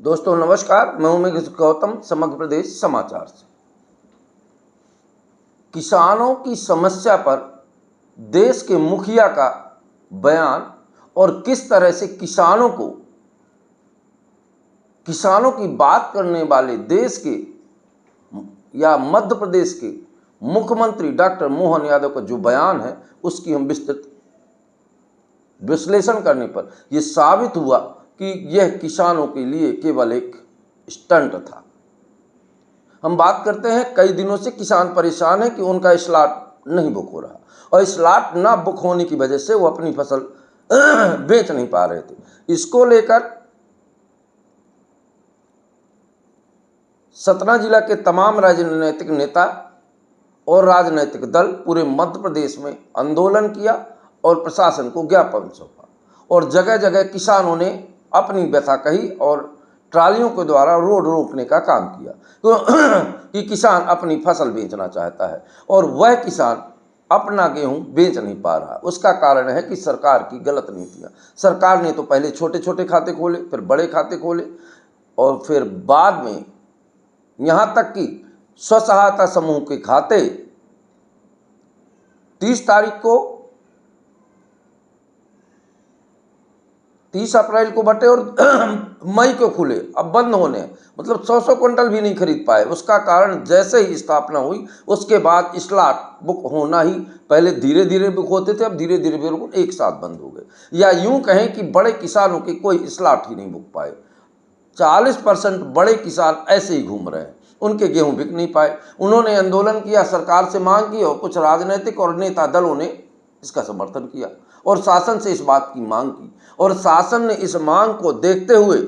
दोस्तों नमस्कार, मैं हूं गौतम समग्र प्रदेश समाचार से। किसानों की समस्या पर देश के मुखिया का बयान और किस तरह से किसानों की बात करने वाले देश के या मध्य प्रदेश के मुख्यमंत्री डॉक्टर मोहन यादव का जो बयान है उसकी हम विस्तृत विश्लेषण करने पर यह साबित हुआ कि यह किसानों के लिए केवल एक स्टंट था। हम बात करते हैं, कई दिनों से किसान परेशान है कि उनका स्लॉट नहीं बुक हो रहा और स्लॉट ना बुक होने की वजह से वो अपनी फसल बेच नहीं पा रहे थे। इसको लेकर सतना जिला के तमाम राजनीतिक नेता और राजनीतिक दल पूरे मध्य प्रदेश में आंदोलन किया और प्रशासन को ज्ञापन सौंपा और जगह जगह किसानों ने अपनी व्यथा कही और ट्रालियों के द्वारा रोड रोकने का काम किया कि किसान अपनी फसल बेचना चाहता है और वह किसान अपना गेहूं बेच नहीं पा रहा। उसका कारण है कि सरकार की गलत नीतियां। सरकार ने तो पहले छोटे छोटे खाते खोले, फिर बड़े खाते खोले और फिर बाद में यहाँ तक कि स्व सहायता समूह के खाते 30 अप्रैल को बटे और मई को खुले, अब बंद होने, मतलब 100 क्विंटल भी नहीं खरीद पाए। उसका कारण जैसे ही स्थापना हुई उसके बाद स्लॉट बुक होना ही, पहले धीरे धीरे बुक होते थे, अब धीरे धीरे बिल्कुल एक साथ बंद हो गए। या यूं कहें कि बड़े किसानों के कोई स्लॉट ही नहीं बुक पाए। 40% बड़े किसान ऐसे ही घूम रहे हैं, उनके गेहूं बिक नहीं पाए। उन्होंने आंदोलन किया, सरकार से मांग की और कुछ राजनीतिक और नेता दलों ने इसका समर्थन किया और शासन से इस बात की मांग की और शासन ने इस मांग को देखते हुए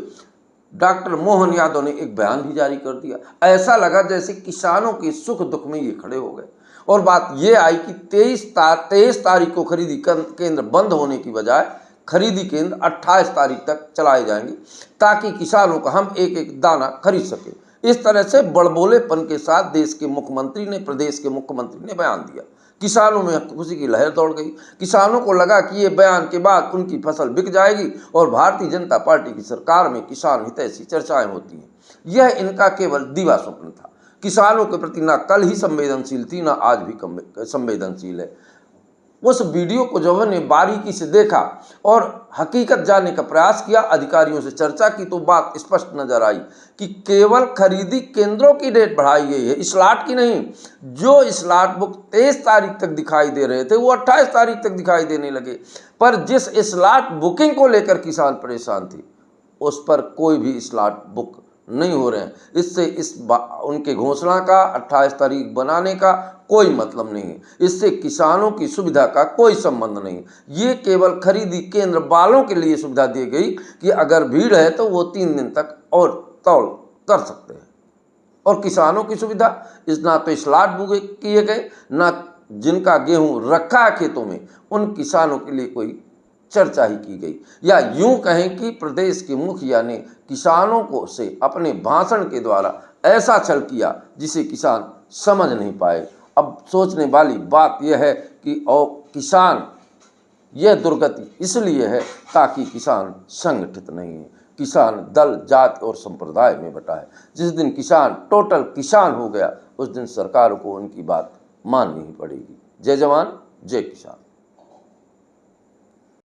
डॉक्टर मोहन यादव ने एक बयान भी जारी कर दिया। ऐसा लगा जैसे किसानों के सुख दुख में ये खड़े हो गए और बात ये आई कि 23 तारीख को खरीदी केंद्र बंद होने की बजाय खरीदी केंद्र 28 तारीख तक चलाए जाएंगे ताकि किसानों का हम एक एक दाना खरीद सके। इस तरह से बड़बोलेपन के साथ देश के मुख्यमंत्री ने, प्रदेश के मुख्यमंत्री ने बयान दिया। किसानों में खुशी की लहर दौड़ गई। किसानों को लगा कि ये बयान के बाद उनकी फसल बिक जाएगी और भारतीय जनता पार्टी की सरकार में किसान हितैषी चर्चाएं होती हैं। यह इनका केवल दिवा स्वप्न था। किसानों के प्रति ना कल ही संवेदनशील थी, ना आज भी संवेदनशील है। उस वीडियो को जब हमने बारीकी से देखा और हकीकत जानने का प्रयास किया, अधिकारियों से चर्चा की, तो बात स्पष्ट नजर आई कि केवल खरीदी केंद्रों की डेट बढ़ाई गई है, स्लॉट की नहीं। जो स्लॉट बुक 23 तारीख तक दिखाई दे रहे थे वो 28 तारीख तक दिखाई देने लगे। पर जिस स्लॉट बुकिंग को लेकर किसान परेशान थे उस पर कोई भी स्लॉट बुक नहीं हो रहे हैं। इससे उनके घोषणा का 28 तारीख बनाने का कोई मतलब नहीं है। इससे किसानों की सुविधा का कोई संबंध नहीं। ये केवल खरीदी केंद्र वालों के लिए सुविधा दी गई कि अगर भीड़ है तो वो 3 दिन तक और तौल कर सकते हैं। और किसानों की सुविधा, इस ना तो स्लॉट बुक किए गए, ना जिनका गेहूं रखा है खेतों में उन किसानों के लिए कोई चर्चा ही की गई। या यूं कहें कि प्रदेश के मुखिया ने किसानों को से अपने भाषण के द्वारा ऐसा छल किया जिसे किसान समझ नहीं पाए। अब सोचने वाली बात यह है कि किसान, यह दुर्गति इसलिए है ताकि किसान संगठित नहीं है। किसान दल, जात और संप्रदाय में बटा है। जिस दिन किसान टोटल किसान हो गया उस दिन सरकार को उनकी बात माननी ही पड़ेगी। जय जवान जय किसान।